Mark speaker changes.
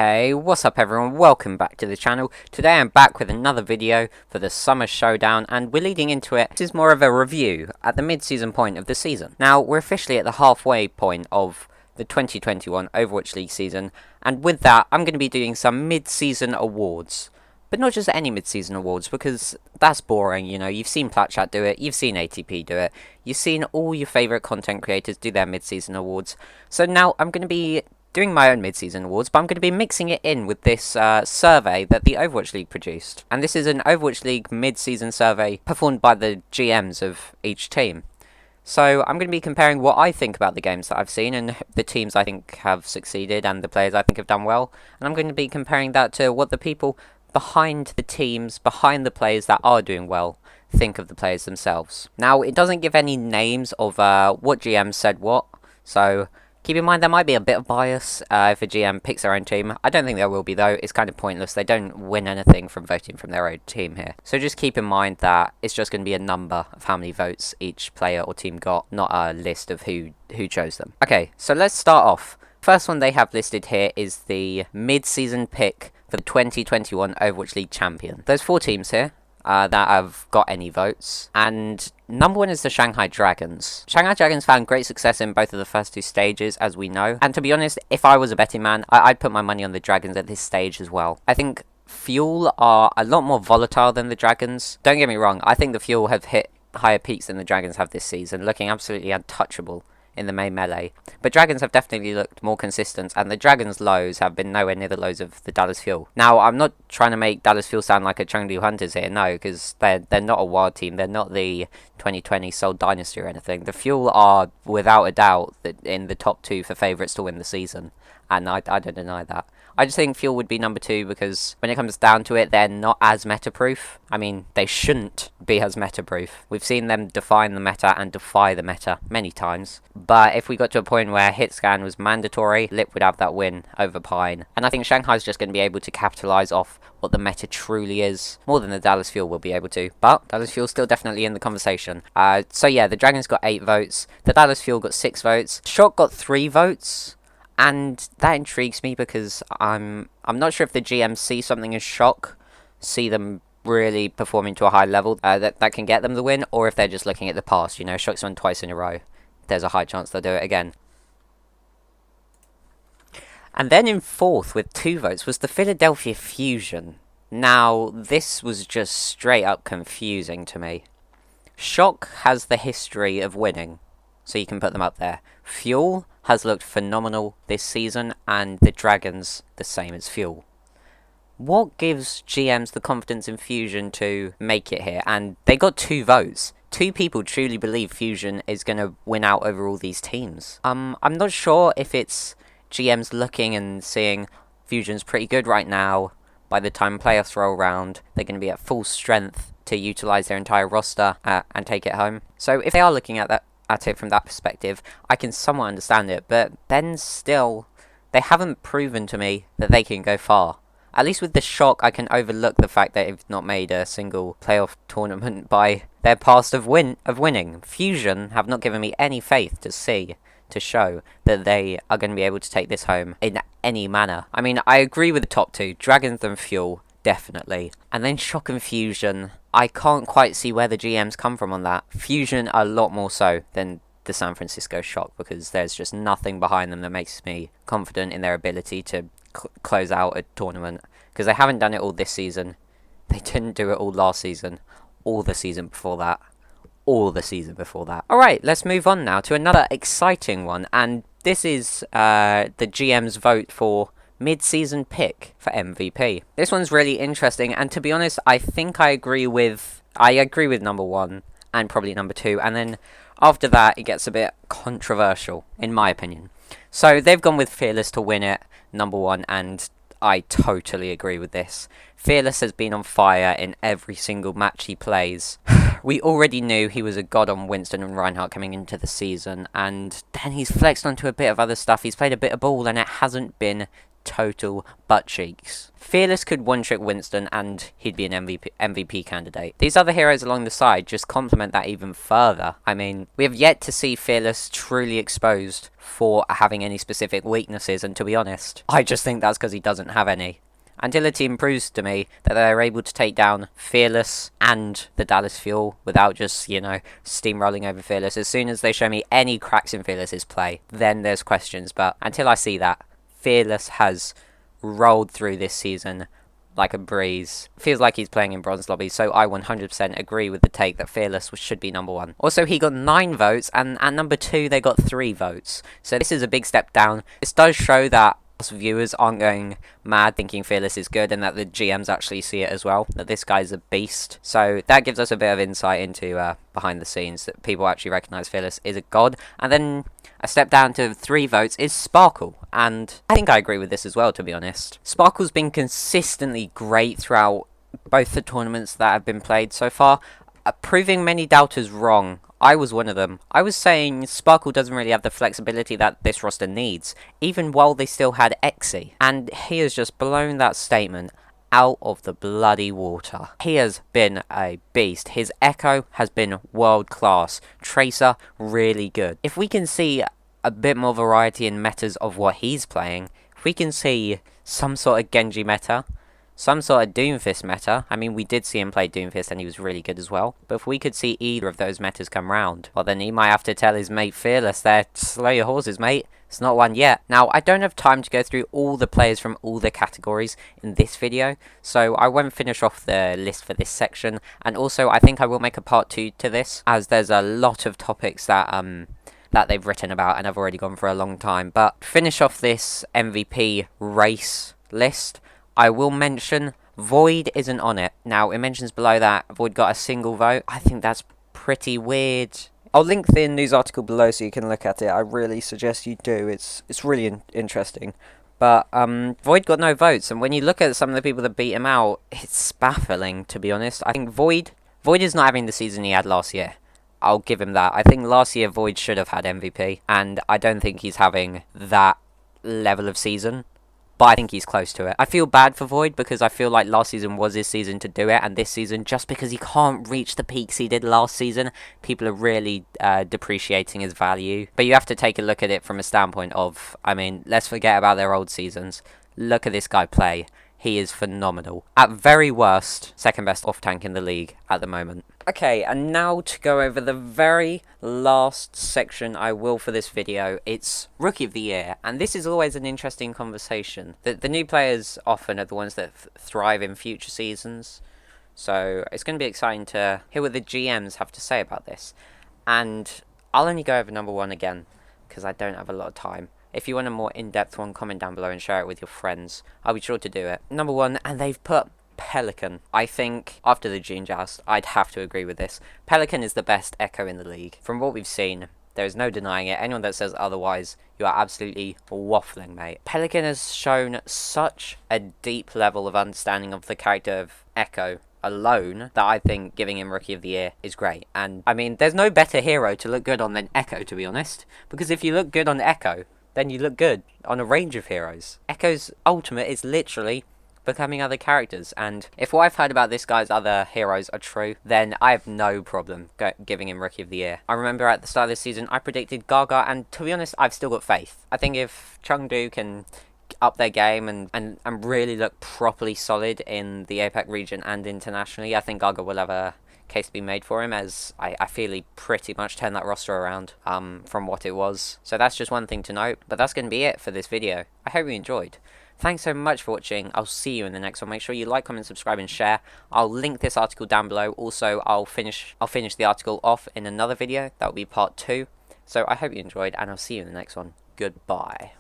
Speaker 1: Hey, what's up everyone? Welcome back to the channel. Today I'm back with another video for the Summer Showdown, and we're leading into it. This is more of a review at the mid-season point of the season. Now, we're officially at the halfway point of the 2021 Overwatch League season, and with that, I'm going to be doing some mid-season awards. But not just any mid-season awards, because that's boring, you know. You've seen Platchat do it, you've seen ATP do it, you've seen all your favourite content creators do their mid-season awards. So now I'm going to be doing my own mid-season awards, but I'm going to be mixing it in with this survey that the Overwatch League produced. And this is an Overwatch League mid-season survey performed by the GMs of each team. So I'm going to be comparing what I think about the games that I've seen and the teams I think have succeeded and the players I think have done well. And I'm going to be comparing that to what the people behind the teams, behind the players that are doing well, think of the players themselves. Now, it doesn't give any names of what GM said what, so keep in mind there might be a bit of bias if a GM picks their own team. I don't think there will be though, it's kind of pointless. They don't win anything from voting from their own team here. So just keep in mind that it's just going to be a number of how many votes each player or team got, not a list of who chose them. Okay, so let's start off. First one they have listed here is the mid-season pick for the 2021 Overwatch League champion. There's 4 teams here that have got any votes, and number 1 is the Shanghai Dragons. Shanghai Dragons found great success in both of the first 2 stages, as we know, and to be honest, if I was a betting man, I'd put my money on the Dragons at this stage as well. I think Fuel are a lot more volatile than the Dragons. Don't get me wrong, I think the Fuel have hit higher peaks than the Dragons have this season, looking absolutely untouchable in the main melee, but Dragons have definitely looked more consistent, and the Dragons lows have been nowhere near the lows of the Dallas Fuel. Now, I'm not trying to make Dallas Fuel sound like a Chengdu Hunters here, no, because they're not a wild team, they're not the 2020 Seoul Dynasty or anything. The Fuel are, without a doubt, in the top 2 for favourites to win the season, and I don't deny that. I just think Fuel would be number 2 because when it comes down to it, they're not as meta-proof. I mean, they shouldn't be as meta-proof. We've seen them define the meta and defy the meta many times. But if we got to a point where hit scan was mandatory, Lip would have that win over Pine. And I think Shanghai's just going to be able to capitalise off what the meta truly is, more than the Dallas Fuel will be able to. But Dallas Fuel's still definitely in the conversation. So yeah, the Dragons got 8 votes. The Dallas Fuel got 6 votes. Shock got 3 votes. And that intrigues me because I'm not sure if the GM see something as Shock, see them really performing to a high level that can get them the win, or if they're just looking at the past. You know, Shock's won twice in a row. There's a high chance they'll do it again. And then in 4th with 2 votes was the Philadelphia Fusion. Now, this was just straight up confusing to me. Shock has the history of winning, so you can put them up there. Fuel has looked phenomenal this season, and the Dragons the same as Fuel. What gives GMs the confidence in Fusion to make it here? And they got 2 votes. 2 people truly believe Fusion is going to win out over all these teams. I'm not sure if it's GMs looking and seeing Fusion's pretty good right now. By the time playoffs roll around, they're going to be at full strength to utilise their entire roster and take it home. So if they are looking at it from that perspective, I can somewhat understand it, but then still, they haven't proven to me that they can go far. At least with the Shock, I can overlook the fact that they've not made a single playoff tournament by their past of winning. Fusion have not given me any faith to show that they are going to be able to take this home in any manner. I mean, I agree with the top 2, Dragons and Fuel, definitely. And then Shock and Fusion, I can't quite see where the GMs come from on that. Fusion a lot more so than the San Francisco Shock, because there's just nothing behind them that makes me confident in their ability to close out a tournament. Because they haven't done it all this season. They didn't do it all last season. All the season before that. All the season before that. Alright, let's move on now to another exciting one. And this is the GM's vote for mid-season pick for MVP. This one's really interesting, and to be honest, I think I agree with number 1 and probably number 2, and then after that it gets a bit controversial in my opinion. So they've gone with Fearless to win it, number 1, and I totally agree with this. Fearless has been on fire in every single match he plays. We already knew he was a god on Winston and Reinhardt coming into the season, and then he's flexed onto a bit of other stuff. He's played a bit of ball, and it hasn't been total butt cheeks. Fearless could one-trick Winston and he'd be an MVP candidate. These other heroes along the side just complement that even further. I mean, we have yet to see Fearless truly exposed for having any specific weaknesses, and to be honest, I just think that's because he doesn't have any. Until a team proves to me that they're able to take down Fearless and the Dallas Fuel without just, steamrolling over Fearless. As soon as they show me any cracks in Fearless's play, then there's questions. But until I see that, Fearless has rolled through this season like a breeze. Feels like he's playing in bronze lobby, so I 100% agree with the take that Fearless should be number 1. Also, he got 9 votes, and at number 2, they got 3 votes. So this is a big step down. This does show that viewers aren't going mad thinking Fearless is good, and that the GMs actually see it as well, that this guy's a beast. So that gives us a bit of insight into behind the scenes, that people actually recognise Fearless is a god. And then a step down to 3 votes is Sparkle, and I think I agree with this as well, to be honest. Sparkle's been consistently great throughout both the tournaments that have been played so far, proving many doubters wrong. I was one of them. I was saying Sparkle doesn't really have the flexibility that this roster needs, even while they still had Exy. And he has just blown that statement out of the bloody water. He has been a beast. His Echo has been world class. Tracer, really good. If we can see a bit more variety in metas of what he's playing, if we can see some sort of Genji meta, some sort of Doomfist meta. I mean, we did see him play Doomfist and he was really good as well. But if we could see either of those metas come round, well, then he might have to tell his mate Fearless there, slow your horses, mate. It's not one yet. Now, I don't have time to go through all the players from all the categories in this video, so I won't finish off the list for this section. And also, I think I will make a part 2 to this, as there's a lot of topics that they've written about and I've already gone for a long time. But to finish off this MVP race list, I will mention Void isn't on it. Now, it mentions below that Void got a single vote. I think that's pretty weird. I'll link the news article below so you can look at it. I really suggest you do. It's really interesting. But Void got no votes, and when you look at some of the people that beat him out, it's baffling, to be honest. I think Void is not having the season he had last year. I'll give him that. I think last year Void should have had MVP, and I don't think he's having that level of season. But I think he's close to it. I feel bad for Void because I feel like last season was his season to do it, and this season, just because he can't reach the peaks he did last season, people are really depreciating his value. But you have to take a look at it from a standpoint of, I mean, let's forget about their old seasons. Look at this guy play. He is phenomenal. At very worst, second best off-tank in the league at the moment. Okay, and now to go over the very last section I will for this video. It's Rookie of the Year, and this is always an interesting conversation. The new players often are the ones that thrive in future seasons, so it's going to be exciting to hear what the GMs have to say about this. And I'll only go over number 1 again, because I don't have a lot of time. If you want a more in-depth one, comment down below and share it with your friends. I'll be sure to do it. Number 1, and they've put Pelican. I think, after the June Joust, I'd have to agree with this. Pelican is the best Echo in the league. From what we've seen, there is no denying it. Anyone that says otherwise, you are absolutely waffling, mate. Pelican has shown such a deep level of understanding of the character of Echo alone that I think giving him Rookie of the Year is great. And, I mean, there's no better hero to look good on than Echo, to be honest. Because if you look good on Echo, then you look good on a range of heroes. Echo's ultimate is literally becoming other characters, and if what I've heard about this guy's other heroes are true, then I have no problem giving him Rookie of the Year. I remember at the start of this season, I predicted Gaga, and to be honest, I've still got faith. I think if Chengdu can up their game and really look properly solid in the APAC region and internationally, I think Gaga will have a case to be made for him, as I feel he pretty much turned that roster around from what it was. So that's just one thing to note, but that's going to be it for this video. I hope you enjoyed. Thanks so much for watching. I'll see you in the next one. Make sure you like, comment, subscribe, and share. I'll link this article down below. Also, I'll finish the article off in another video. That will be part 2. So I hope you enjoyed, and I'll see you in the next one. Goodbye.